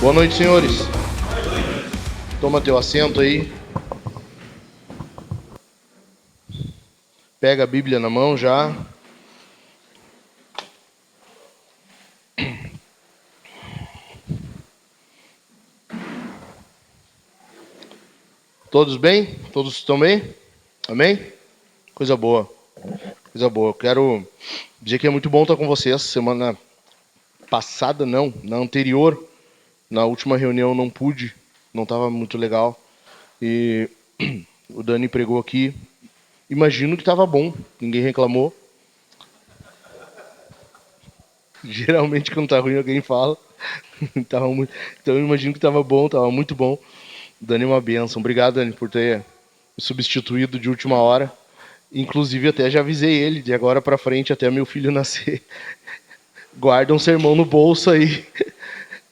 Boa noite, senhores. Toma teu assento aí. Pega a Bíblia na mão já. Todos bem? Todos estão bem? Amém? Coisa boa. Coisa boa. Eu quero dizer que é muito bom estar com vocês. Semana passada, não. Na anterior, na última reunião, não pude. Não estava muito legal. E o Dani pregou aqui. Imagino que estava bom. Ninguém reclamou. Geralmente, quando está ruim, alguém fala. Então, eu imagino que estava bom. Estava muito bom. Dani é uma bênção. Obrigado, Dani, por ter me substituído de última hora. Inclusive, até já avisei ele, de agora para frente, até meu filho nascer. Guarda um sermão no bolso aí.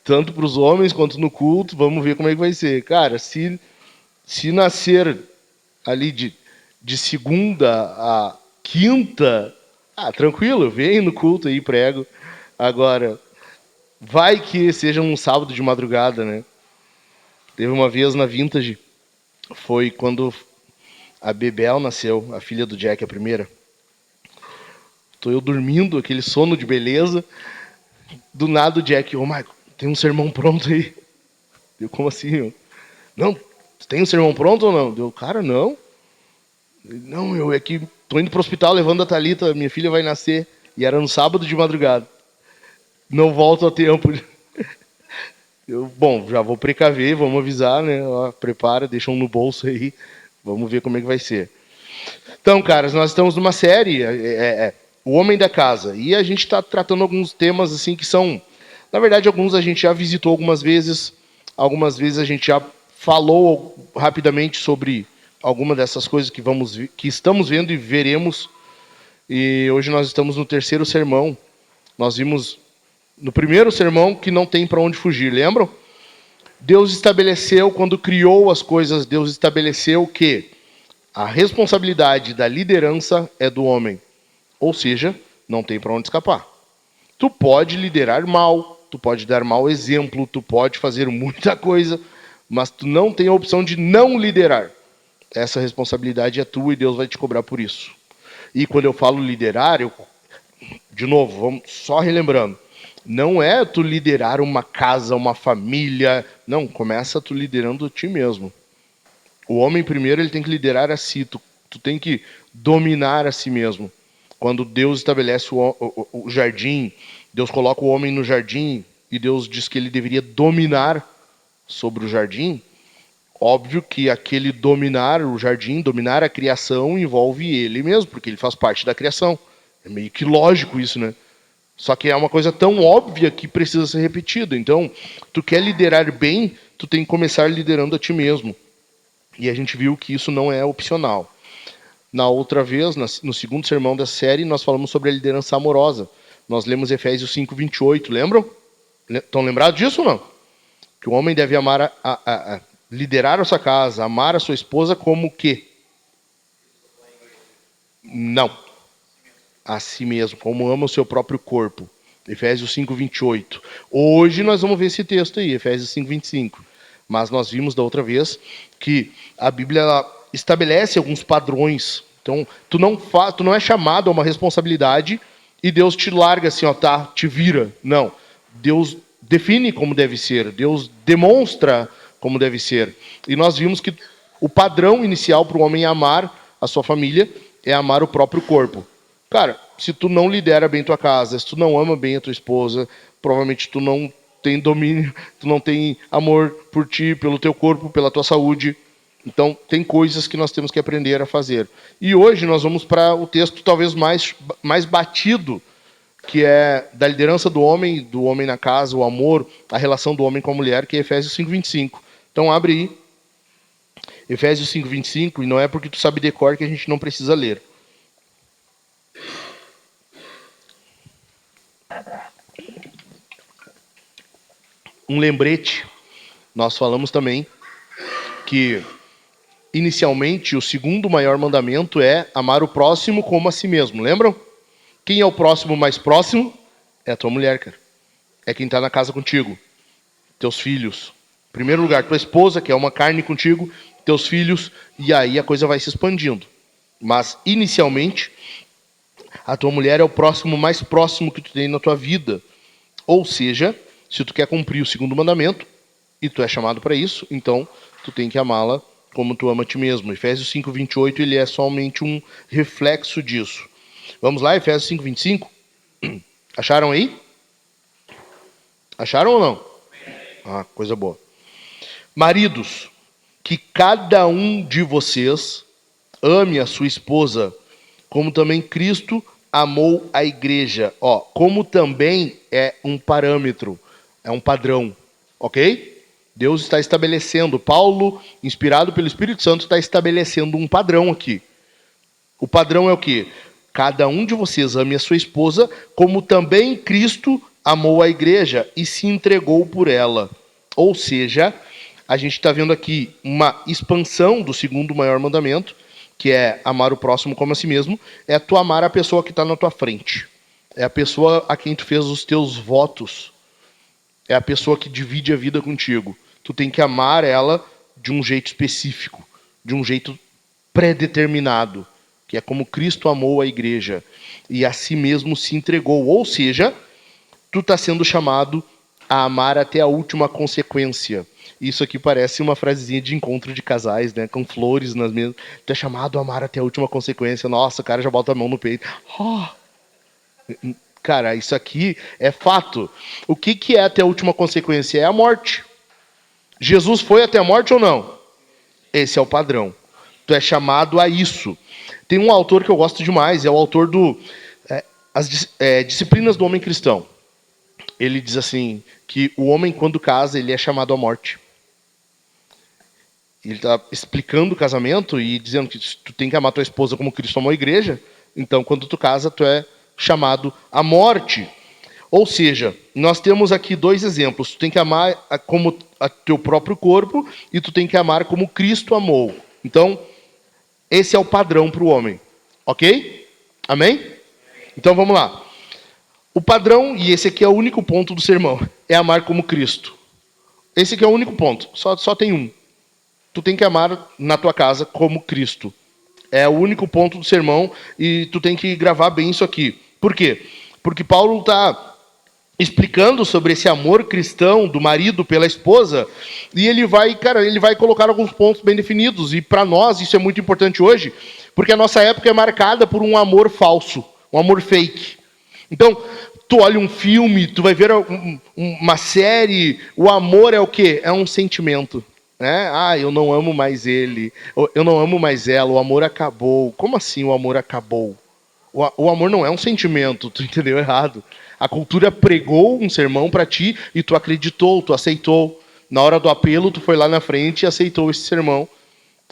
Tanto para os homens quanto no culto. Vamos ver como é que vai ser. Cara, se nascer ali de segunda a quinta, tranquilo, venho no culto aí, prego. Agora, vai que seja um sábado de madrugada, né? Teve uma vez na Vintage, foi quando a Bebel nasceu, a filha do Jack, a primeira. Tô eu dormindo, aquele sono de beleza. Do nada o Jack, Michael, tem um sermão pronto aí. Eu, como assim? Não, tem um sermão pronto ou não? Deu, cara, não. Não, eu é que tô indo pro hospital levando a Thalita, minha filha vai nascer. E era no sábado de madrugada. Não volto a tempo. Bom, já vou precaver, vamos avisar, né? Ó, prepara, deixa um no bolso aí. Vamos ver como é que vai ser. Então, caras, nós estamos numa série, O Homem da Casa. E a gente está tratando alguns temas assim que são... Na verdade, alguns a gente já visitou algumas vezes a gente já falou rapidamente sobre alguma dessas coisas que estamos vendo e veremos. E hoje nós estamos no terceiro sermão. Nós vimos no primeiro sermão que não tem para onde fugir, lembram? Deus estabeleceu, quando criou as coisas, Deus estabeleceu que a responsabilidade da liderança é do homem. Ou seja, não tem para onde escapar. Tu pode liderar mal, tu pode dar mau exemplo, tu pode fazer muita coisa, mas tu não tem a opção de não liderar. Essa responsabilidade é tua e Deus vai te cobrar por isso. E quando eu falo liderar, de novo, vamos só relembrando, não é tu liderar uma casa, uma família, não, começa tu liderando ti mesmo. O homem primeiro ele tem que liderar a si, tu tem que dominar a si mesmo. Quando Deus estabelece o jardim, Deus coloca o homem no jardim e Deus diz que ele deveria dominar sobre o jardim, óbvio que aquele dominar o jardim, dominar a criação, envolve ele mesmo, porque ele faz parte da criação. É meio que lógico isso, né? Só que é uma coisa tão óbvia que precisa ser repetida. Então, tu quer liderar bem, tu tem que começar liderando a ti mesmo. E a gente viu que isso não é opcional. Na outra vez, no segundo sermão da série, nós falamos sobre a liderança amorosa. Nós lemos Efésios 5:28, lembram? Estão lembrados disso ou não? Que o homem deve amar liderar a sua casa, amar a sua esposa como o quê? Não. A si mesmo, como ama o seu próprio corpo. Efésios 5:28. Hoje nós vamos ver esse texto aí, Efésios 5:25. Mas nós vimos da outra vez que a Bíblia estabelece alguns padrões. Então, tu não é chamado a uma responsabilidade e Deus te larga assim, ó, tá, te vira. Não. Deus define como deve ser. Deus demonstra como deve ser. E nós vimos que o padrão inicial para o homem amar a sua família é amar o próprio corpo. Cara, se tu não lidera bem tua casa, se tu não ama bem a tua esposa, provavelmente tu não tem domínio, tu não tem amor por ti, pelo teu corpo, pela tua saúde. Então, tem coisas que nós temos que aprender a fazer. E hoje nós vamos para o texto talvez mais batido, que é da liderança do homem na casa, o amor, a relação do homem com a mulher, que é Efésios 5:25. Então, abre aí, Efésios 5:25, e não é porque tu sabe de cor que a gente não precisa ler. Um lembrete, nós falamos também que inicialmente o segundo maior mandamento é amar o próximo como a si mesmo, lembram? Quem é o próximo mais próximo? É a tua mulher, cara. É quem está na casa contigo. teus filhos. Em primeiro lugar, tua esposa, que é uma carne contigo, teus filhos, e aí a coisa vai se expandindo. Mas, inicialmente, a tua mulher é o próximo, mais próximo que tu tem na tua vida. Ou seja, se tu quer cumprir o segundo mandamento, e tu é chamado para isso, então tu tem que amá-la como tu ama a ti mesmo. Efésios 5:28, ele é somente um reflexo disso. Vamos lá, Efésios 5:25? Acharam aí? Acharam ou não? Ah, coisa boa. Maridos, que cada um de vocês ame a sua esposa, como também Cristo amou a igreja. Ó, como também é um parâmetro, é um padrão, ok? Deus está estabelecendo, Paulo, inspirado pelo Espírito Santo, está estabelecendo um padrão aqui. O padrão é o quê? Cada um de vocês ame a sua esposa, como também Cristo amou a igreja e se entregou por ela. Ou seja, a gente está vendo aqui uma expansão do segundo maior mandamento, que é amar o próximo como a si mesmo, é tu amar a pessoa que está na tua frente. É a pessoa a quem tu fez os teus votos. É a pessoa que divide a vida contigo. Tu tem que amar ela de um jeito específico, de um jeito predeterminado, que é como Cristo amou a igreja e a si mesmo se entregou. Ou seja, tu está sendo chamado a amar até a última consequência. Isso aqui parece uma frasezinha de encontro de casais, né? Com flores nas mesas. Tu é chamado a amar até a última consequência. Nossa, o cara já bota a mão no peito. Oh. Cara, isso aqui é fato. O que é até a última consequência? É a morte. Jesus foi até a morte ou não? Esse é o padrão. Tu é chamado a isso. Tem um autor que eu gosto demais, é o autor do Disciplinas do Homem Cristão. Ele diz assim, que o homem quando casa, ele é chamado à morte. Ele está explicando o casamento e dizendo que tu tem que amar tua esposa como Cristo amou a igreja. Então, quando tu casa, tu é chamado à morte. Ou seja, nós temos aqui dois exemplos. Tu tem que amar como a teu próprio corpo e tu tem que amar como Cristo amou. Então, esse é o padrão para o homem. Ok? Amém? Então, vamos lá. O padrão, e esse aqui é o único ponto do sermão, é amar como Cristo. Esse aqui é o único ponto. Só tem um. Tu tem que amar na tua casa como Cristo. É o único ponto do sermão e tu tem que gravar bem isso aqui. Por quê? Porque Paulo está explicando sobre esse amor cristão do marido pela esposa e ele vai colocar alguns pontos bem definidos. E para nós isso é muito importante hoje, porque a nossa época é marcada por um amor falso, um amor fake. Então, tu olha um filme, tu vai ver uma série, o amor é o quê? É um sentimento. Né? Ah, eu não amo mais ele, eu não amo mais ela, o amor acabou. Como assim o amor acabou? O amor não é um sentimento, tu entendeu errado. A cultura pregou um sermão para ti e tu acreditou, tu aceitou. Na hora do apelo, tu foi lá na frente e aceitou esse sermão.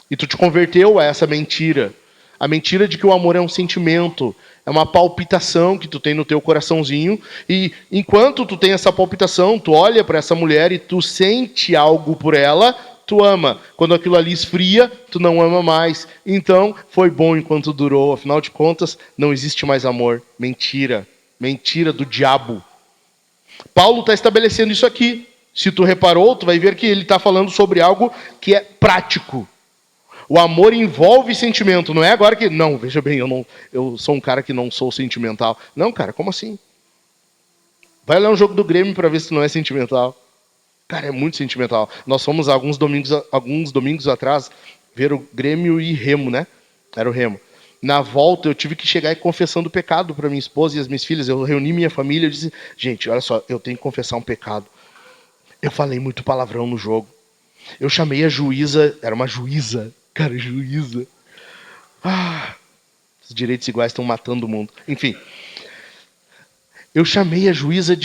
E tu te converteu a essa mentira. A mentira de que o amor é um sentimento, é uma palpitação que tu tem no teu coraçãozinho. E enquanto tu tem essa palpitação, tu olha para essa mulher e tu sente algo por ela, tu ama. Quando aquilo ali esfria, tu não ama mais. Então, foi bom enquanto durou. Afinal de contas, não existe mais amor. Mentira. Mentira do diabo. Paulo está estabelecendo isso aqui. Se tu reparou, tu vai ver que ele está falando sobre algo que é prático. O amor envolve sentimento. Não é agora que... Não, veja bem, eu sou um cara que não sou sentimental. Não, cara, como assim? Vai olhar um jogo do Grêmio para ver se não é sentimental. Cara, é muito sentimental. Nós fomos alguns domingos atrás ver o Grêmio e Remo, né? Era o Remo. Na volta, eu tive que chegar e confessando o pecado para minha esposa e as minhas filhas. Eu reuni minha família e disse, gente, olha só, eu tenho que confessar um pecado. Eu falei muito palavrão no jogo. Eu chamei a juíza, era uma juíza. Cara, juíza. Os direitos iguais estão matando o mundo. Enfim. Eu chamei a juíza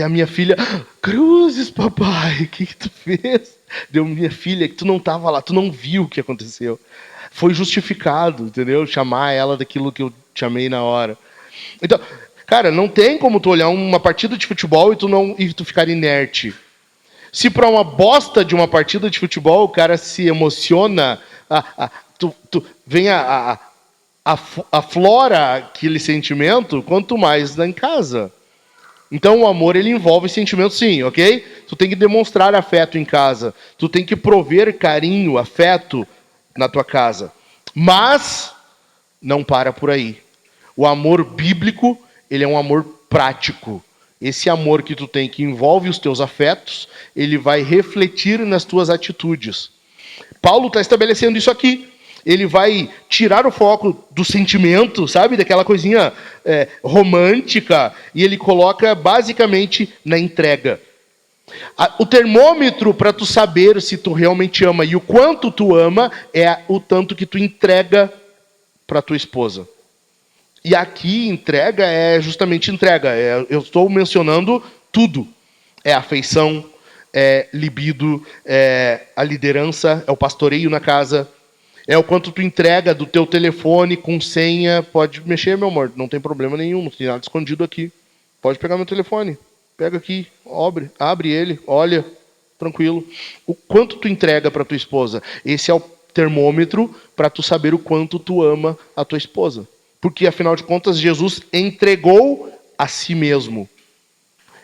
a minha filha, cruzes, papai, o que tu fez? Deu minha filha, que tu não estava lá, tu não viu o que aconteceu. Foi justificado, entendeu? Chamar ela daquilo que eu chamei na hora. Então, cara, não tem como tu olhar uma partida de futebol e tu ficar inerte. Se para uma bosta de uma partida de futebol o cara se emociona, vem aflora aquele sentimento, quanto mais em casa. Então o amor, ele envolve sentimentos sim, ok? Tu tem que demonstrar afeto em casa. Tu tem que prover carinho, afeto na tua casa. Mas não para por aí. O amor bíblico, ele é um amor prático. Esse amor que tu tem, que envolve os teus afetos, ele vai refletir nas tuas atitudes. Paulo está estabelecendo isso aqui. Ele vai tirar o foco do sentimento, sabe? Daquela coisinha romântica, e ele coloca basicamente na entrega. O termômetro para tu saber se tu realmente ama e o quanto tu ama é o tanto que tu entrega para tua esposa. E aqui entrega é justamente entrega. Eu estou mencionando tudo. É afeição, é libido, é a liderança, é o pastoreio na casa, é o quanto tu entrega do teu telefone com senha. Pode mexer, meu amor, não tem problema nenhum, não tem nada escondido aqui. Pode pegar meu telefone, pega aqui, abre ele, olha, tranquilo. O quanto tu entrega para tua esposa. Esse é o termômetro para tu saber o quanto tu ama a tua esposa. Porque, afinal de contas, Jesus entregou a si mesmo.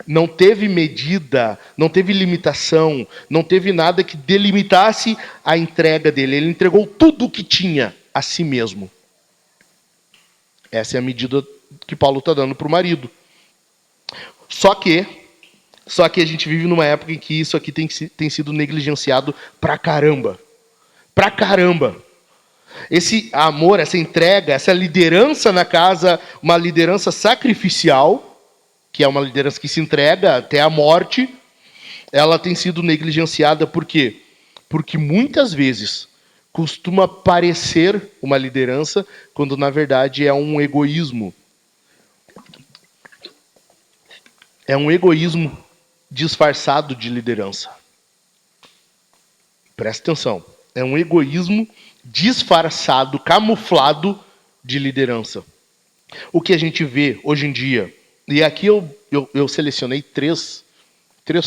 Não teve medida, não teve limitação, não teve nada que delimitasse a entrega dele. Ele entregou tudo o que tinha a si mesmo. Essa é a medida que Paulo está dando para o marido. Só que a gente vive numa época em que isso aqui tem sido negligenciado pra caramba. Pra caramba. Esse amor, essa entrega, essa liderança na casa, uma liderança sacrificial, que é uma liderança que se entrega até a morte, ela tem sido negligenciada por quê? Porque muitas vezes costuma parecer uma liderança, quando na verdade é um egoísmo. É um egoísmo disfarçado de liderança. Presta atenção. É um egoísmo disfarçado, camuflado de liderança. O que a gente vê hoje em dia, e aqui eu selecionei três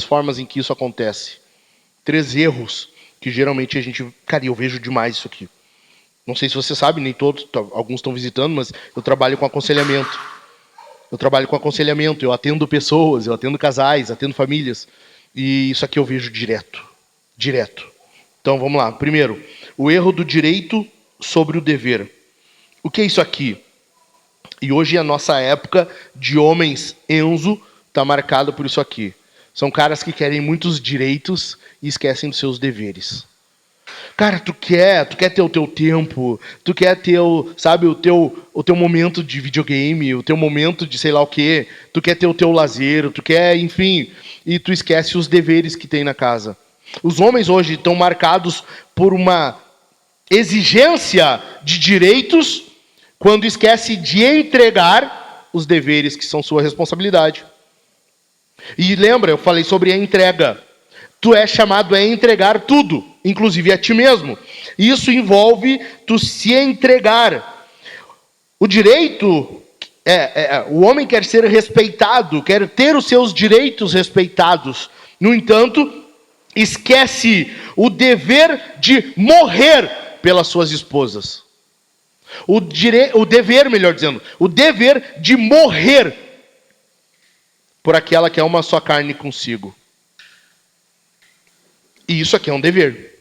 formas em que isso acontece. 3 erros que geralmente a gente... Cara, eu vejo demais isso aqui. Não sei se você sabe, nem todos, alguns estão visitando, mas eu trabalho com aconselhamento. Eu atendo pessoas, eu atendo casais, atendo famílias. E isso aqui eu vejo direto. Então, vamos lá. Primeiro, o erro do direito sobre o dever. O que é isso aqui? E hoje a nossa época de homens Enzo está marcada por isso aqui. São caras que querem muitos direitos e esquecem dos seus deveres. Cara, tu quer ter o teu tempo, tu quer ter o teu momento de videogame, o teu momento de sei lá o quê, tu quer ter o teu lazer, tu quer, enfim, e tu esquece os deveres que tem na casa. Os homens hoje estão marcados por uma exigência de direitos quando esquece de entregar os deveres que são sua responsabilidade. E lembra, eu falei sobre a entrega. Tu é chamado a entregar tudo, inclusive a ti mesmo. Isso envolve tu se entregar. O direito, o homem quer ser respeitado, quer ter os seus direitos respeitados. No entanto, esquece o dever de morrer pelas suas esposas. O dever de morrer por aquela que é uma só carne consigo. E isso aqui é um dever.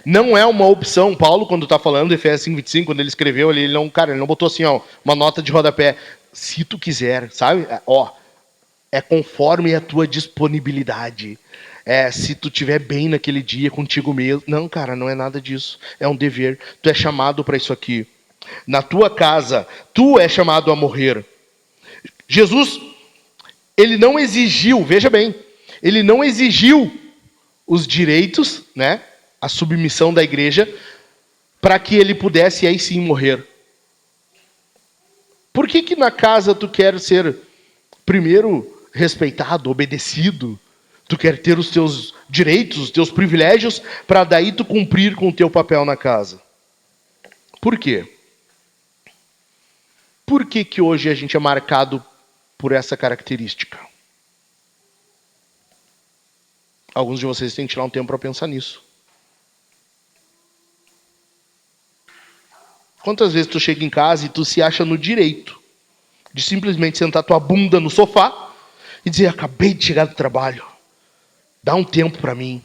Não é uma opção. Paulo, quando está falando, Efésios 5:25, quando ele escreveu, ele não botou assim, uma nota de rodapé. Se tu quiser, sabe? É conforme a tua disponibilidade. Se tu estiver bem naquele dia contigo mesmo. Não, cara, não é nada disso. É um dever. Tu é chamado para isso aqui. Na tua casa, tu é chamado a morrer. Jesus, ele não exigiu, veja bem, ele não exigiu os direitos, né, a submissão da igreja, para que ele pudesse aí sim morrer. Por que na casa tu quer ser primeiro respeitado, obedecido? Tu quer ter os teus direitos, os teus privilégios, para daí tu cumprir com o teu papel na casa. Por quê? Por que hoje a gente é marcado por essa característica? Alguns de vocês têm que tirar um tempo para pensar nisso. Quantas vezes tu chega em casa e tu se acha no direito de simplesmente sentar tua bunda no sofá e dizer: acabei de chegar do trabalho, dá um tempo para mim.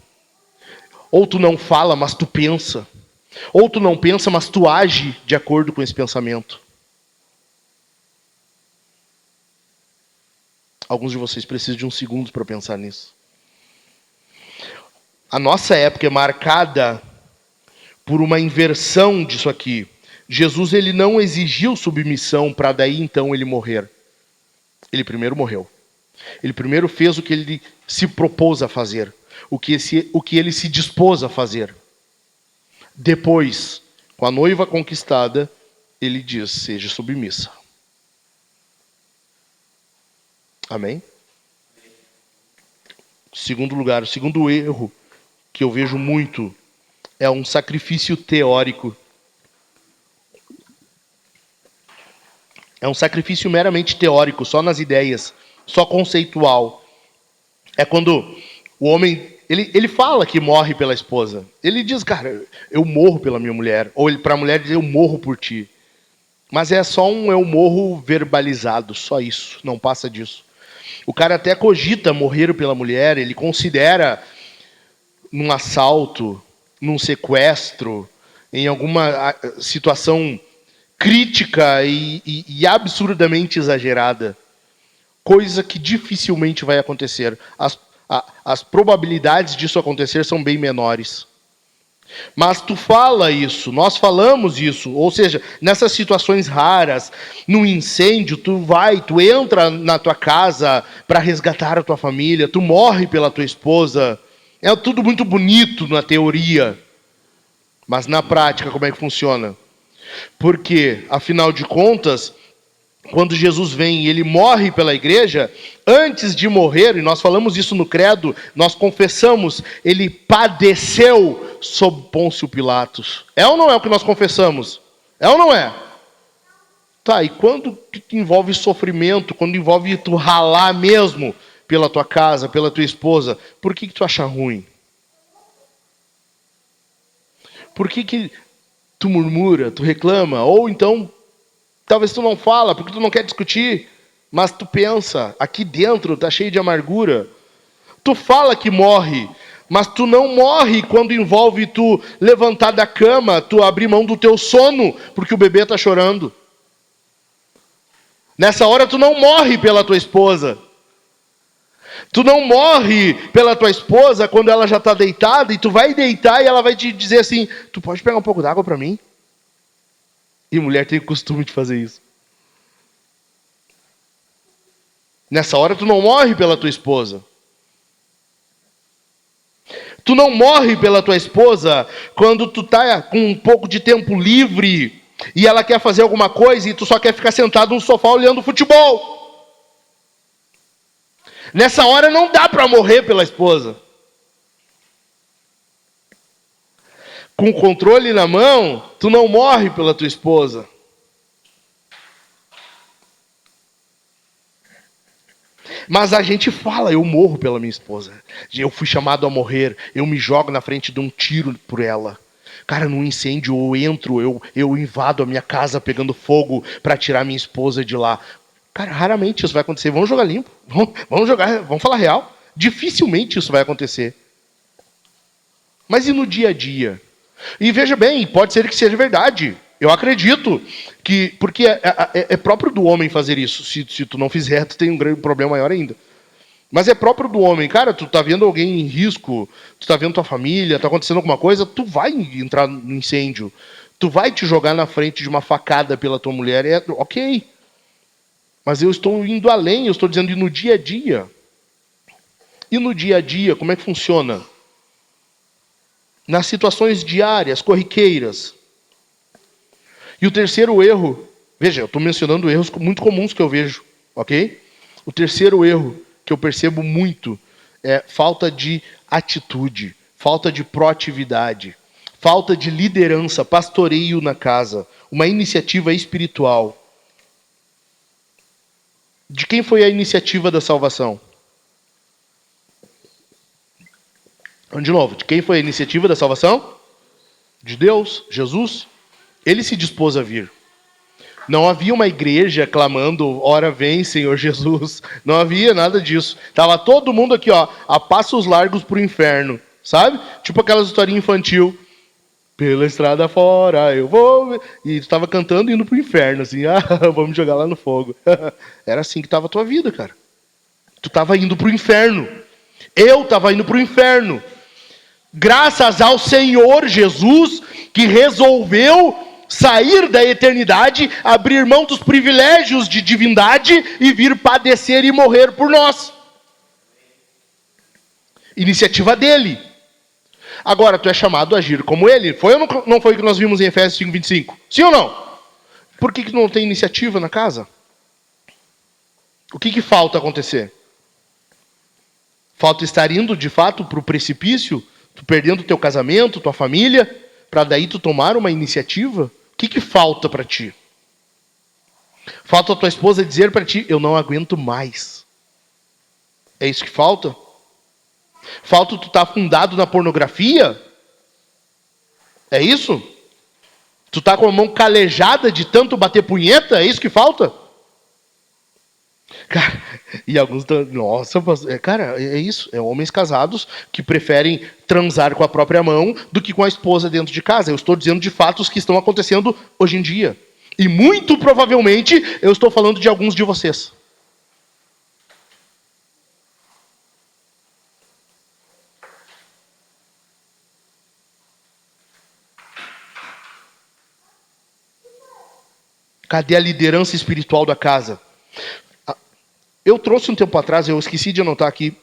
Ou tu não fala, mas tu pensa. Ou tu não pensa, mas tu age de acordo com esse pensamento. Alguns de vocês precisam de uns segundos para pensar nisso. A nossa época é marcada por uma inversão disso aqui. Jesus, ele não exigiu submissão para daí então ele morrer. Ele primeiro morreu. Ele primeiro fez o que ele se propôs a fazer. O que ele se dispôs a fazer. Depois, com a noiva conquistada, ele diz: seja submissa. Amém? Segundo lugar, o segundo erro que eu vejo muito é um sacrifício teórico. É um sacrifício meramente teórico, só nas ideias, só conceitual. É quando o homem, ele fala que morre pela esposa. Ele diz: cara, eu morro pela minha mulher. Ou para a mulher dizer: eu morro por ti. Mas é só um eu morro verbalizado, só isso, não passa disso. O cara até cogita morrer pela mulher, ele considera num assalto, num sequestro, em alguma situação crítica e absurdamente exagerada. Coisa que dificilmente vai acontecer. As probabilidades disso acontecer são bem menores. Mas tu fala isso, nós falamos isso, ou seja, nessas situações raras, no incêndio, tu entra na tua casa para resgatar a tua família, tu morre pela tua esposa. É tudo muito bonito na teoria, mas na prática como é que funciona? Porque, afinal de contas, quando Jesus vem e ele morre pela igreja, antes de morrer, e nós falamos isso no credo, nós confessamos, ele padeceu sob Pôncio Pilatos. É ou não é o que nós confessamos? É ou não é? Tá, e quando envolve sofrimento, quando envolve tu ralar mesmo pela tua casa, pela tua esposa, por que tu acha ruim? Por que tu murmura, tu reclama? Ou então, talvez tu não fala, porque tu não quer discutir, mas tu pensa, aqui dentro tá cheio de amargura. Tu fala que morre, mas tu não morre quando envolve tu levantar da cama, tu abrir mão do teu sono, porque o bebê tá chorando. Nessa hora tu não morre pela tua esposa. Tu não morre pela tua esposa quando ela já está deitada, e tu vai deitar e ela vai te dizer assim: tu pode pegar um pouco d'água para mim? E mulher tem o costume de fazer isso. Nessa hora tu não morre pela tua esposa. Tu não morre pela tua esposa quando tu tá com um pouco de tempo livre e ela quer fazer alguma coisa e tu só quer ficar sentado no sofá olhando futebol. Nessa hora não dá para morrer pela esposa. Com o controle na mão, tu não morre pela tua esposa. Mas a gente fala: eu morro pela minha esposa. Eu fui chamado a morrer. Eu me jogo na frente de um tiro por ela. Cara, num incêndio eu entro, eu invado a minha casa pegando fogo para tirar minha esposa de lá. Cara, raramente isso vai acontecer. Vamos jogar limpo. Vamos falar real. Dificilmente isso vai acontecer. Mas e no dia a dia? E veja bem, pode ser que seja verdade. Eu acredito que... Porque é próprio do homem fazer isso. Se tu não fizer, tu tem um grande problema maior ainda. Mas é próprio do homem. Cara, tu tá vendo alguém em risco, tu tá vendo tua família, tá acontecendo alguma coisa, tu vai entrar no incêndio. Tu vai te jogar na frente de uma facada pela tua mulher. É ok. Mas eu estou indo além, eu estou dizendo no dia a dia. E no dia a dia, como é que funciona? Nas situações diárias, corriqueiras. E o terceiro erro, veja, eu estou mencionando erros muito comuns que eu vejo, ok? O terceiro erro que eu percebo muito é falta de atitude, falta de proatividade, falta de liderança, pastoreio na casa, uma iniciativa espiritual. De quem foi a iniciativa da salvação? De novo, de quem foi a iniciativa da salvação? De Deus, Jesus. Ele se dispôs a vir. Não havia uma igreja clamando, ora vem, Senhor Jesus. Não havia nada disso. Tava todo mundo aqui, ó, a passos largos pro inferno, sabe? Tipo aquelas historinhas infantil. Pela estrada fora eu vou... E tu tava cantando e indo pro inferno, assim. Ah, vamos jogar lá no fogo. Era assim que tava a tua vida, cara. Tu tava indo pro inferno. Eu tava indo pro inferno. Graças ao Senhor Jesus, que resolveu sair da eternidade, abrir mão dos privilégios de divindade e vir padecer e morrer por nós. Iniciativa dele. Agora, tu é chamado a agir como ele. Foi ou não foi o que nós vimos em Efésios 5:25? Sim ou não? Por que não tem iniciativa na casa? O que falta acontecer? Falta estar indo, de fato, para o precipício, tu perdendo teu casamento, tua família, para daí tu tomar uma iniciativa? O que falta para ti? Falta a tua esposa dizer para ti, eu não aguento mais. É isso que falta? Falta tu estar afundado na pornografia? É isso? Tu tá com a mão calejada de tanto bater punheta? É isso que falta? Cara, e alguns... Nossa, cara, é isso. É homens casados que preferem transar com a própria mão do que com a esposa dentro de casa. Eu estou dizendo de fatos que estão acontecendo hoje em dia. E muito provavelmente eu estou falando de alguns de vocês. Cadê a liderança espiritual da casa? Eu trouxe um tempo atrás, eu esqueci de anotar aqui.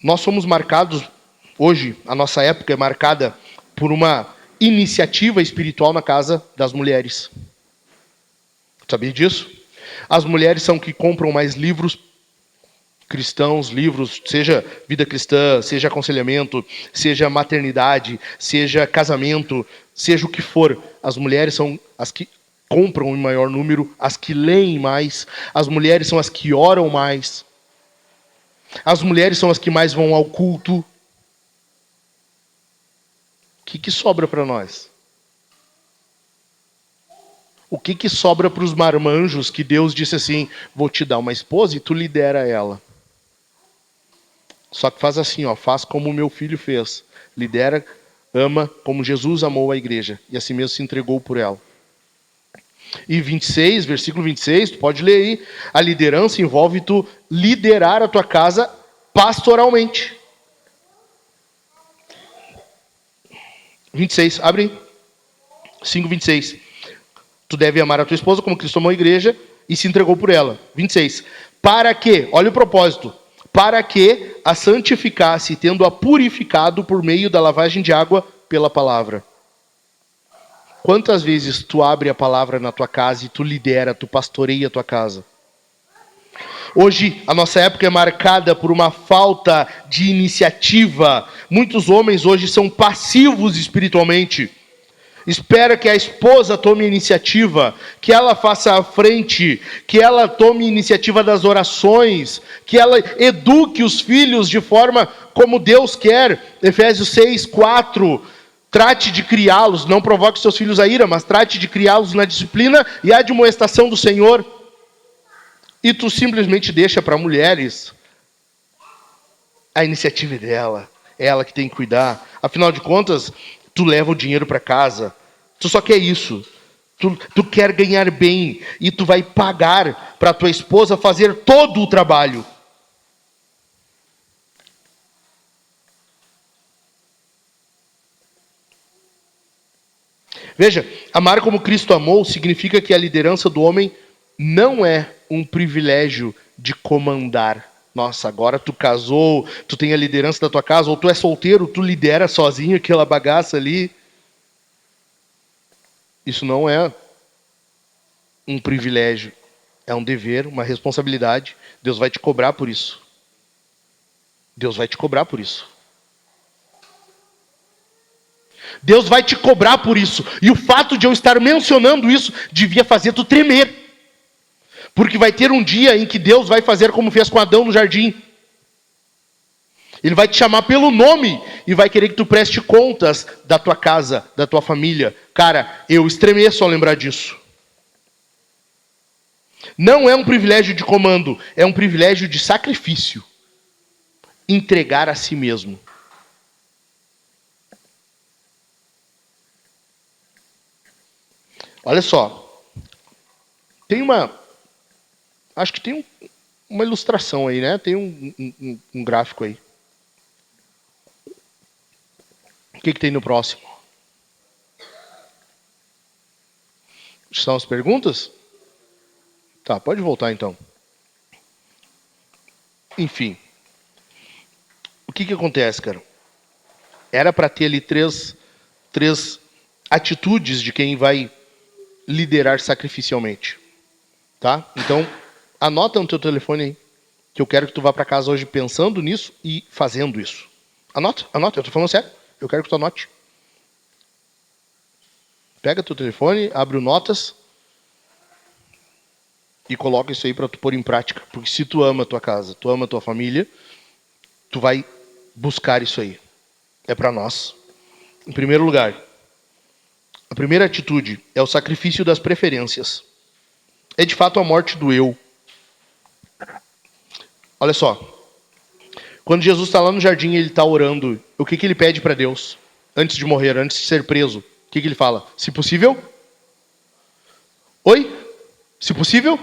Nós somos marcados, hoje, a nossa época é marcada por uma iniciativa espiritual na casa das mulheres. Sabia disso? As mulheres são que compram mais livros cristãos, livros, seja vida cristã, seja aconselhamento, seja maternidade, seja casamento, seja o que for. As mulheres são as que compram em maior número, as que leem mais, as mulheres são as que oram mais, as mulheres são as que mais vão ao culto. O que sobra para nós? O que sobra para os marmanjos que Deus disse assim, vou te dar uma esposa e tu lidera ela. Só que faz assim, ó, faz como o meu filho fez. Lidera, ama como Jesus amou a igreja e assim mesmo se entregou por ela. E 26, versículo 26, tu pode ler aí. A liderança envolve tu liderar a tua casa pastoralmente. 26, abre aí. 5:26. Tu deve amar a tua esposa como Cristo amou a igreja e se entregou por ela. 26. Para que, olha o propósito, para que a santificasse, tendo-a purificado por meio da lavagem de água pela palavra. Quantas vezes tu abre a palavra na tua casa e tu lidera, tu pastoreia a tua casa? Hoje, a nossa época é marcada por uma falta de iniciativa. Muitos homens hoje são passivos espiritualmente. Espera que a esposa tome a iniciativa, que ela faça a frente, que ela tome a iniciativa das orações, que ela eduque os filhos de forma como Deus quer. Efésios 6:4. Trate de criá-los, não provoque seus filhos a ira, mas trate de criá-los na disciplina e admoestação do Senhor. E tu simplesmente deixa para mulheres a iniciativa dela, é ela que tem que cuidar. Afinal de contas, tu leva o dinheiro para casa, tu só quer isso. Tu quer ganhar bem e tu vai pagar para tua esposa fazer todo o trabalho. Veja, amar como Cristo amou significa que a liderança do homem não é um privilégio de comandar. Nossa, agora tu casou, tu tem a liderança da tua casa, ou tu é solteiro, tu lidera sozinho aquela bagaça ali. Isso não é um privilégio, é um dever, uma responsabilidade. Deus vai te cobrar por isso. Deus vai te cobrar por isso. Deus vai te cobrar por isso. E o fato de eu estar mencionando isso devia fazer tu tremer. Porque vai ter um dia em que Deus vai fazer como fez com Adão no jardim. Ele vai te chamar pelo nome e vai querer que tu preste contas da tua casa, da tua família. Cara, eu estremeço ao lembrar disso. Não é um privilégio de comando, é um privilégio de sacrifício. Entregar a si mesmo. Olha só. Acho que tem uma ilustração aí, né? Tem um gráfico aí. O que tem no próximo? São as perguntas? Tá, pode voltar então. Enfim. O que acontece, cara? Era para ter ali três atitudes de quem vai liderar sacrificialmente. Tá? Então, anota no teu telefone aí, que eu quero que tu vá para casa hoje pensando nisso e fazendo isso. Anota, eu tô falando sério. Eu quero que tu anote. Pega teu telefone, abre o Notas e coloca isso aí para tu pôr em prática. Porque se tu ama a tua casa, tu ama a tua família, tu vai buscar isso aí. É para nós. Em primeiro lugar, a primeira atitude é o sacrifício das preferências. É de fato a morte do eu. Olha só. Quando Jesus está lá no jardim, ele está orando. O que ele pede para Deus? Antes de morrer, antes de ser preso. O que ele fala? Se possível? Oi? Se possível?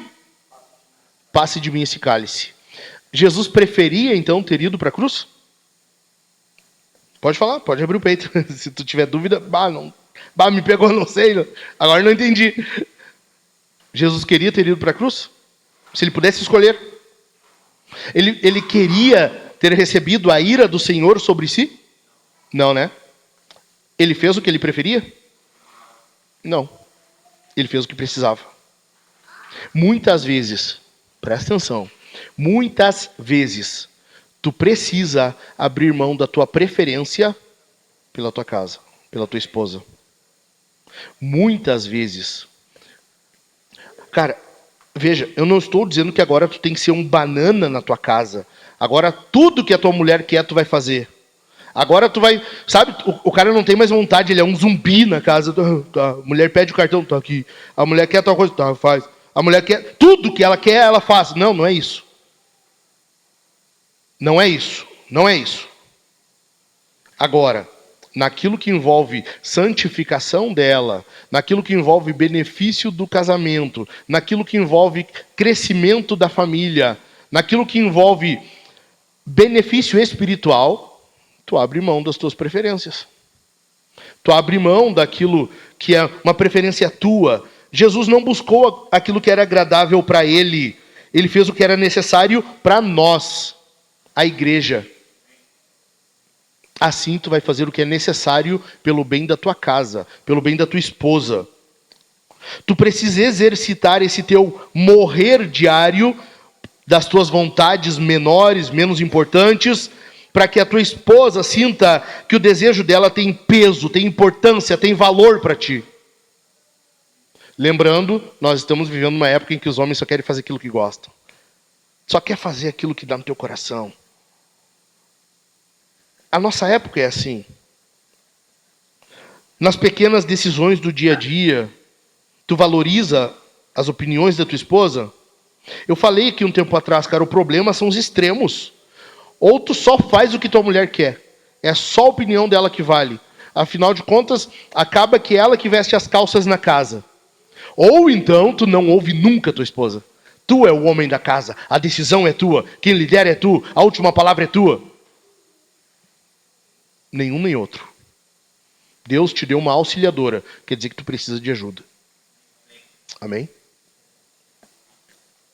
Passe de mim esse cálice. Jesus preferia, então, ter ido para a cruz? Pode falar, pode abrir o peito. Se tu tiver dúvida, me pegou, não sei. Agora não entendi. Jesus queria ter ido para a cruz? Se ele pudesse escolher. Ele queria ter recebido a ira do Senhor sobre si? Não, né? Ele fez o que ele preferia? Não. Ele fez o que precisava. Muitas vezes, presta atenção, muitas vezes, tu precisa abrir mão da tua preferência pela tua casa, pela tua esposa. Muitas vezes. Cara, veja, eu não estou dizendo que agora tu tem que ser um banana na tua casa. Agora tudo que a tua mulher quer, tu vai fazer. Agora tu vai... Sabe, o cara não tem mais vontade, ele é um zumbi na casa. A mulher pede o cartão, tá aqui. A mulher quer tal coisa, tá, faz. A mulher quer... Tudo que ela quer, ela faz. Não, não é isso. Não é isso. Não é isso. Agora, naquilo que envolve santificação dela, naquilo que envolve benefício do casamento, naquilo que envolve crescimento da família, naquilo que envolve benefício espiritual, tu abre mão das tuas preferências. Tu abre mão daquilo que é uma preferência tua. Jesus não buscou aquilo que era agradável para ele. Ele fez o que era necessário para nós, a igreja. Assim tu vai fazer o que é necessário pelo bem da tua casa, pelo bem da tua esposa. Tu precisa exercitar esse teu morrer diário das tuas vontades menores, menos importantes, para que a tua esposa sinta que o desejo dela tem peso, tem importância, tem valor para ti. Lembrando, nós estamos vivendo uma época em que os homens só querem fazer aquilo que gostam. Só quer fazer aquilo que dá no teu coração. A nossa época é assim. Nas pequenas decisões do dia a dia, tu valoriza as opiniões da tua esposa? Eu falei aqui um tempo atrás, cara, o problema são os extremos. Ou tu só faz o que tua mulher quer. É só a opinião dela que vale. Afinal de contas, acaba que é ela que veste as calças na casa. Ou então, tu não ouve nunca tua esposa. Tu é o homem da casa. A decisão é tua. Quem lidera é tu. A última palavra é tua. Nenhum nem outro. Deus te deu uma auxiliadora. Quer dizer que tu precisa de ajuda. Amém?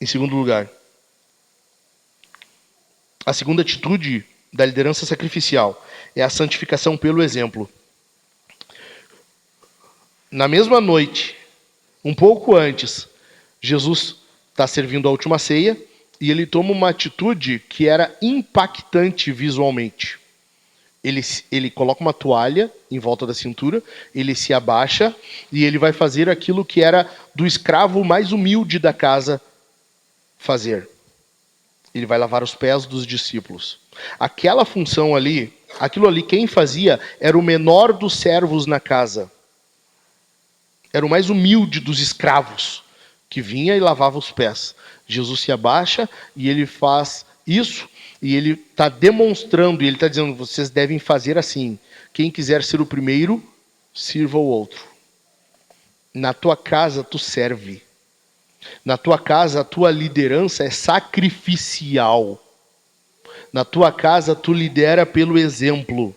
Em segundo lugar, a segunda atitude da liderança sacrificial é a santificação pelo exemplo. Na mesma noite, um pouco antes, Jesus está servindo a última ceia e ele toma uma atitude que era impactante visualmente. Ele coloca uma toalha em volta da cintura, ele se abaixa e ele vai fazer aquilo que era do escravo mais humilde da casa fazer. Ele vai lavar os pés dos discípulos. Aquela função ali, aquilo ali, quem fazia era o menor dos servos na casa. Era o mais humilde dos escravos que vinha e lavava os pés. Jesus se abaixa e ele faz isso, e ele está demonstrando, e ele está dizendo, vocês devem fazer assim. Quem quiser ser o primeiro, sirva o outro. Na tua casa, tu serve. Na tua casa, a tua liderança é sacrificial. Na tua casa, tu lidera pelo exemplo.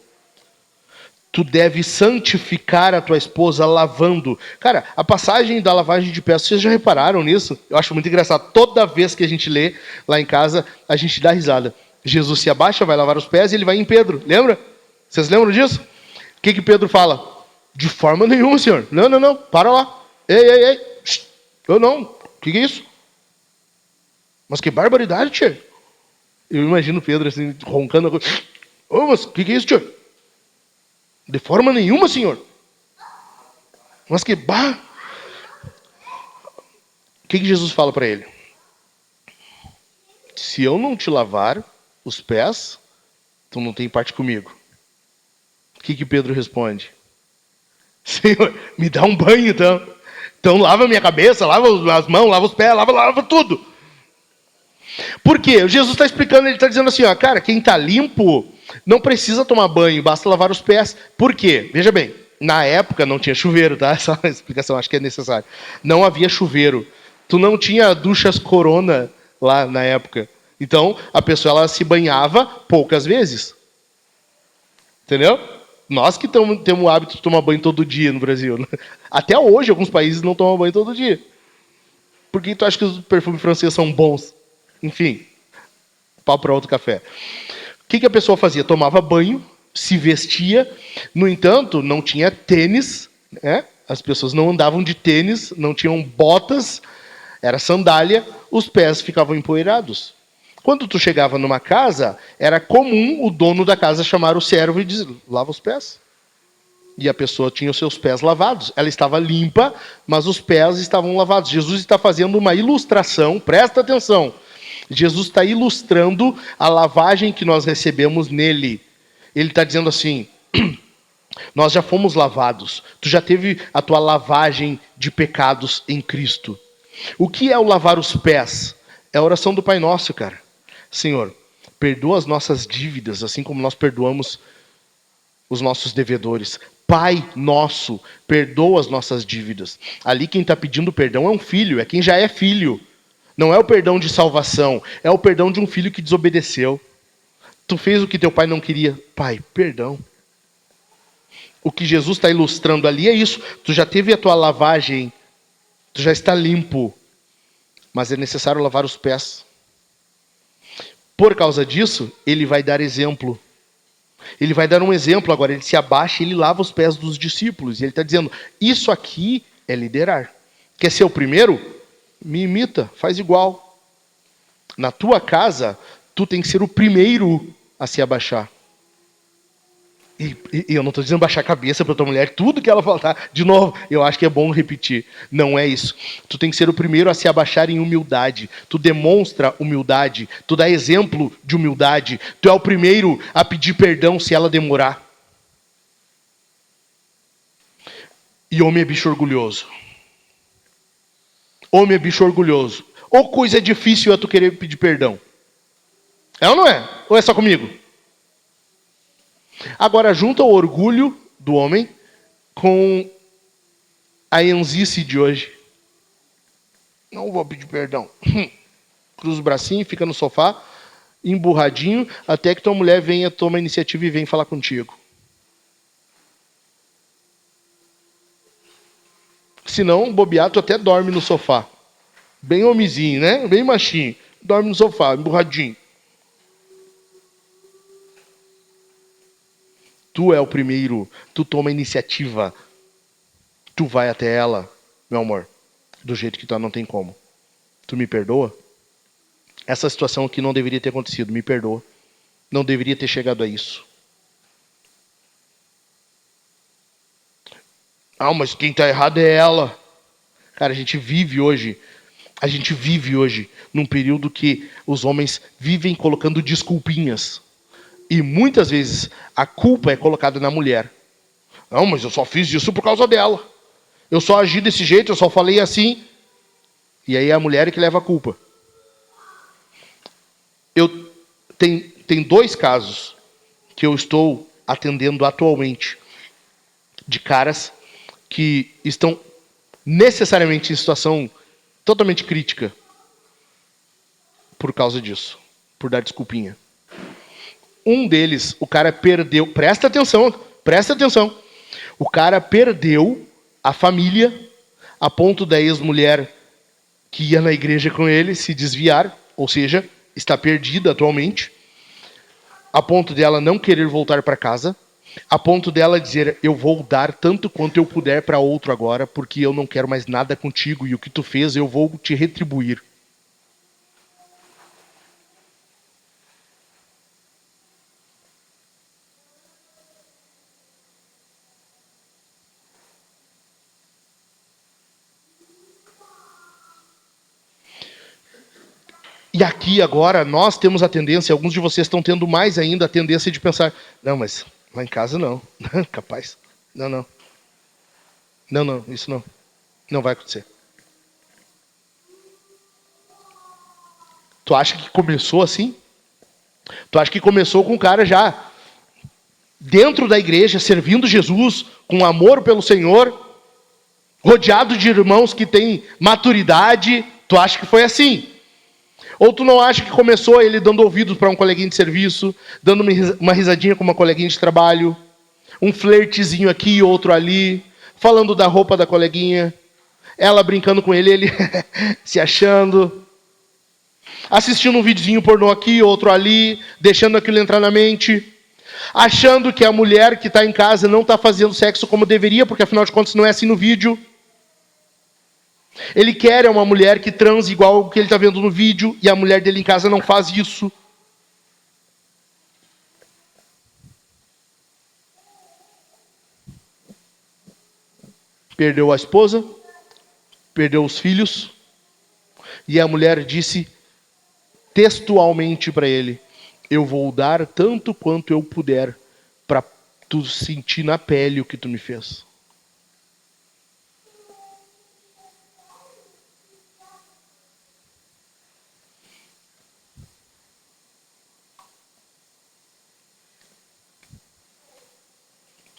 Tu deve santificar a tua esposa lavando. Cara, a passagem da lavagem de pés, vocês já repararam nisso? Eu acho muito engraçado. Toda vez que a gente lê lá em casa, a gente dá risada. Jesus se abaixa, vai lavar os pés e ele vai em Pedro. Lembra? Vocês lembram disso? O que Pedro fala? De forma nenhuma, senhor. Não. Para lá. Ei. Eu não. O que é isso? Mas que barbaridade, tia. Eu imagino Pedro assim, roncando. Mas o que é isso, tia? De forma nenhuma, senhor. Mas que bah. O que Jesus fala para ele? Se eu não te lavar os pés, tu não tem parte comigo. O que Pedro responde? Senhor, me dá um banho então. Então lava minha cabeça, lava as mãos, lava os pés, lava tudo. Por quê? Jesus está explicando, ele está dizendo assim, ó, cara, quem está limpo não precisa tomar banho, basta lavar os pés. Por quê? Veja bem, na época não tinha chuveiro, tá? Essa é uma explicação, acho que é necessário. Não havia chuveiro. Tu não tinha duchas Corona lá na época. Então, a pessoa ela se banhava poucas vezes. Entendeu? Nós que temos o hábito de tomar banho todo dia no Brasil. Até hoje, alguns países não tomam banho todo dia. Por que tu acha que os perfumes franceses são bons? Enfim, papo para outro café. O que a pessoa fazia? Tomava banho, se vestia. No entanto, não tinha tênis. Né? As pessoas não andavam de tênis, não tinham botas. Era sandália. Os pés ficavam empoeirados. Quando tu chegava numa casa, era comum o dono da casa chamar o servo e dizer, lava os pés. E a pessoa tinha os seus pés lavados. Ela estava limpa, mas os pés estavam lavados. Jesus está fazendo uma ilustração, presta atenção. Jesus está ilustrando a lavagem que nós recebemos nele. Ele está dizendo assim, nós já fomos lavados. Tu já teve a tua lavagem de pecados em Cristo. O que é o lavar os pés? É a oração do Pai Nosso, cara. Senhor, perdoa as nossas dívidas, assim como nós perdoamos os nossos devedores. Pai nosso, perdoa as nossas dívidas. Ali quem está pedindo perdão é um filho, é quem já é filho. Não é o perdão de salvação, é o perdão de um filho que desobedeceu. Tu fez o que teu pai não queria. Pai, perdão. O que Jesus está ilustrando ali é isso. Tu já teve a tua lavagem, tu já está limpo, mas é necessário lavar os pés. Por causa disso, ele vai dar exemplo. Ele vai dar um exemplo agora. Ele se abaixa e ele lava os pés dos discípulos. E ele está dizendo, isso aqui é liderar. Quer ser o primeiro? Me imita, faz igual. Na tua casa, tu tem que ser o primeiro a se abaixar. E eu não estou dizendo baixar a cabeça para tua mulher, tudo que ela falar. De novo, eu acho que é bom repetir. Não é isso. Tu tem que ser o primeiro a se abaixar em humildade. Tu demonstra humildade. Tu dá exemplo de humildade. Tu é o primeiro a pedir perdão se ela demorar. E homem é bicho orgulhoso. Homem é bicho orgulhoso. Ou coisa difícil é tu querer pedir perdão. É ou não é? Ou é só comigo? Agora, junta o orgulho do homem com a enzice de hoje. Não vou pedir perdão. Cruza o bracinho, fica no sofá, emburradinho, até que tua mulher venha, toma a iniciativa e vem falar contigo. Se não, bobear, tu até dorme no sofá. Bem homenzinho, né? Bem machinho. Dorme no sofá, emburradinho. Tu é o primeiro, tu toma a iniciativa. Tu vai até ela, meu amor, do jeito que tu não tem como. Tu me perdoa? Essa situação aqui não deveria ter acontecido, me perdoa. Não deveria ter chegado a isso. Ah, mas quem está errado é ela. Cara, a gente vive hoje num período que os homens vivem colocando desculpinhas. E muitas vezes a culpa é colocada na mulher. Não, mas eu só fiz isso por causa dela. Eu só agi desse jeito, eu só falei assim. E aí é a mulher que leva a culpa. Tem 2 casos que eu estou atendendo atualmente de caras que estão necessariamente em situação totalmente crítica por causa disso, por dar desculpinha. Um deles, o cara perdeu, presta atenção, o cara perdeu a família a ponto da ex-mulher que ia na igreja com ele se desviar, ou seja, está perdida atualmente, a ponto dela não querer voltar para casa, a ponto dela dizer, eu vou dar tanto quanto eu puder para outro agora, porque eu não quero mais nada contigo, e o que tu fez eu vou te retribuir. E aqui agora nós temos a tendência, alguns de vocês estão tendo mais ainda a tendência de pensar, não, mas lá em casa não, capaz, não, isso não vai acontecer. Tu acha que começou assim? Tu acha que começou com o cara já dentro da igreja, servindo Jesus, com amor pelo Senhor, rodeado de irmãos que têm maturidade? Tu acha que foi assim? Ou tu não acha que começou ele dando ouvidos para um coleguinha de serviço, dando uma risadinha com uma coleguinha de trabalho, um flertezinho aqui e outro ali, falando da roupa da coleguinha, ela brincando com ele, ele se achando, assistindo um videozinho pornô aqui, outro ali, deixando aquilo entrar na mente, achando que a mulher que está em casa não está fazendo sexo como deveria, porque afinal de contas não é assim no vídeo. Ele quer uma mulher que transe igual o que ele está vendo no vídeo, e a mulher dele em casa não faz isso. Perdeu a esposa, perdeu os filhos, e a mulher disse textualmente para ele, eu vou dar tanto quanto eu puder para tu sentir na pele o que tu me fez.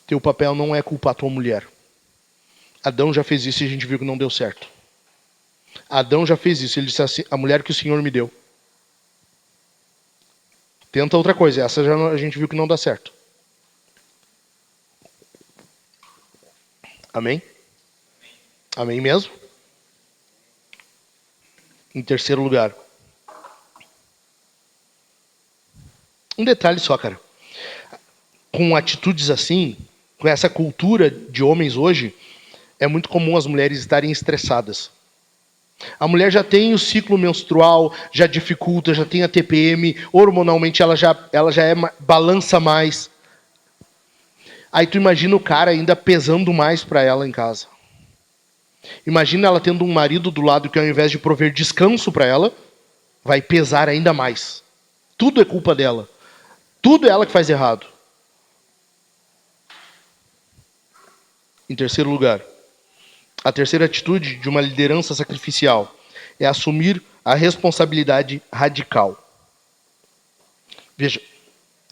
Teu papel não é culpar tua mulher. Adão já fez isso e a gente viu que não deu certo. Adão já fez isso. Ele disse assim, a mulher que o Senhor me deu. Tenta outra coisa. Essa já a gente viu que não dá certo. Amém? Amém mesmo? Em terceiro lugar. Um detalhe só, cara. Com atitudes assim, com essa cultura de homens hoje, é muito comum as mulheres estarem estressadas. A mulher já tem o ciclo menstrual, já dificulta, já tem a TPM, hormonalmente ela já balança mais. Aí tu imagina o cara ainda pesando mais para ela em casa. Imagina ela tendo um marido do lado que ao invés de prover descanso para ela, vai pesar ainda mais. Tudo é culpa dela. Tudo é ela que faz errado. Em terceiro lugar, a terceira atitude de uma liderança sacrificial é assumir a responsabilidade radical. Veja,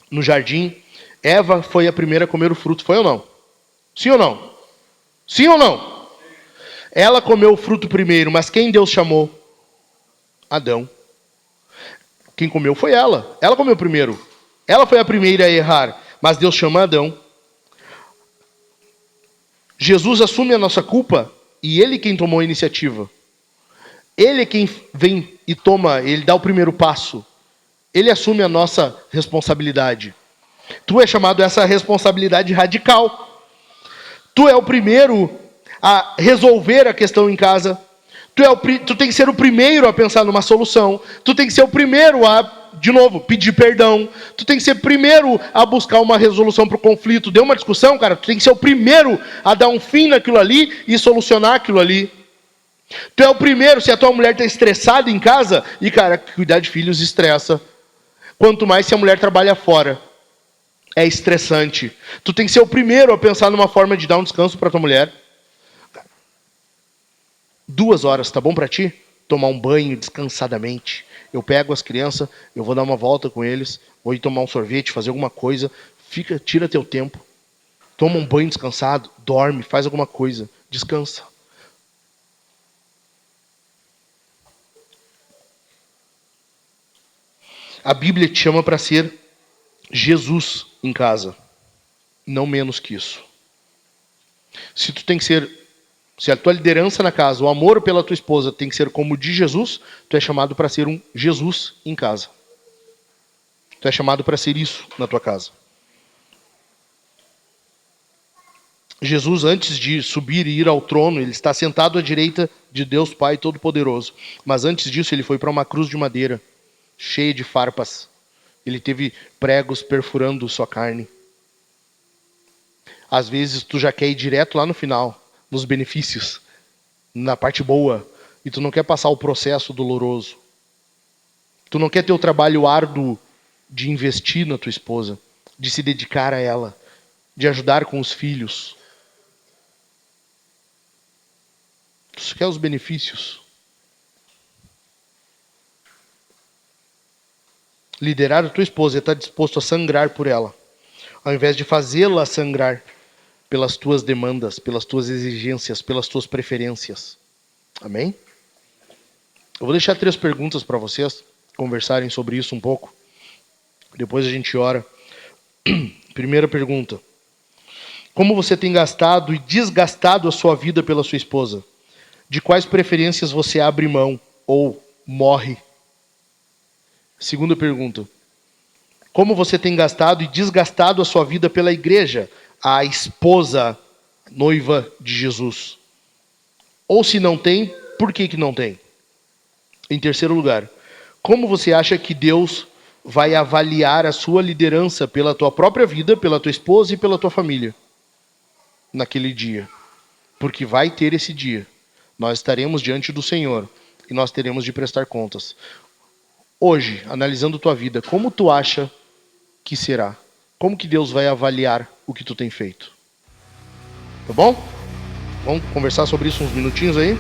no jardim, Eva foi a primeira a comer o fruto, foi ou não? Sim ou não? Sim ou não? Ela comeu o fruto primeiro, mas quem Deus chamou? Adão. Quem comeu foi ela. Ela comeu primeiro. Ela foi a primeira a errar, mas Deus chama Adão. Jesus assume a nossa culpa e ele quem tomou a iniciativa. Ele é quem vem e toma, ele dá o primeiro passo. Ele assume a nossa responsabilidade. Tu é chamado a essa responsabilidade radical. Tu é o primeiro a resolver a questão em casa. Tu tem que ser o primeiro a pensar numa solução. Tu tem que ser o primeiro a, de novo, pedir perdão. Tu tem que ser o primeiro a buscar uma resolução para o conflito. Deu uma discussão, cara, tu tem que ser o primeiro a dar um fim naquilo ali e solucionar aquilo ali. Tu é o primeiro, se a tua mulher está estressada em casa, e cara, cuidar de filhos estressa. Quanto mais se a mulher trabalha fora. É estressante. Tu tem que ser o primeiro a pensar numa forma de dar um descanso para tua mulher. 2 horas, tá bom para ti? tomar um banho descansadamente. Eu pego as crianças, eu vou dar uma volta com eles, vou ir tomar um sorvete, fazer alguma coisa. Tira teu tempo. Toma um banho descansado, dorme, faz alguma coisa, descansa. A Bíblia te chama para ser Jesus em casa, não menos que isso. Se a tua liderança na casa, o amor pela tua esposa tem que ser como o de Jesus, tu é chamado para ser um Jesus em casa. Tu é chamado para ser isso na tua casa. Jesus, antes de subir e ir ao trono, ele está sentado à direita de Deus Pai Todo-Poderoso. Mas antes disso, ele foi para uma cruz de madeira, cheia de farpas. Ele teve pregos perfurando sua carne. Às vezes, tu já quer ir direto lá no final, nos benefícios, na parte boa, e tu não quer passar o processo doloroso. Tu não quer ter o trabalho árduo de investir na tua esposa, de se dedicar a ela, de ajudar com os filhos. Tu só quer os benefícios. Liderar a tua esposa é estar disposto a sangrar por ela, ao invés de fazê-la sangrar pelas tuas demandas, pelas tuas exigências, pelas tuas preferências. Amém? Eu vou deixar 3 perguntas para vocês conversarem sobre isso um pouco. Depois a gente ora. Primeira pergunta. Como você tem gastado e desgastado a sua vida pela sua esposa? De quais preferências você abre mão ou morre? Segunda pergunta. Como você tem gastado e desgastado a sua vida pela igreja, a esposa, noiva de Jesus? Ou se não tem, por que não tem? Em terceiro lugar, como você acha que Deus vai avaliar a sua liderança pela tua própria vida, pela tua esposa e pela tua família naquele dia? Porque vai ter esse dia. Nós estaremos diante do Senhor e nós teremos de prestar contas. Hoje, analisando tua vida, como tu acha que será? Como que Deus vai avaliar o que tu tem feito? Tá bom? Vamos conversar sobre isso uns minutinhos aí?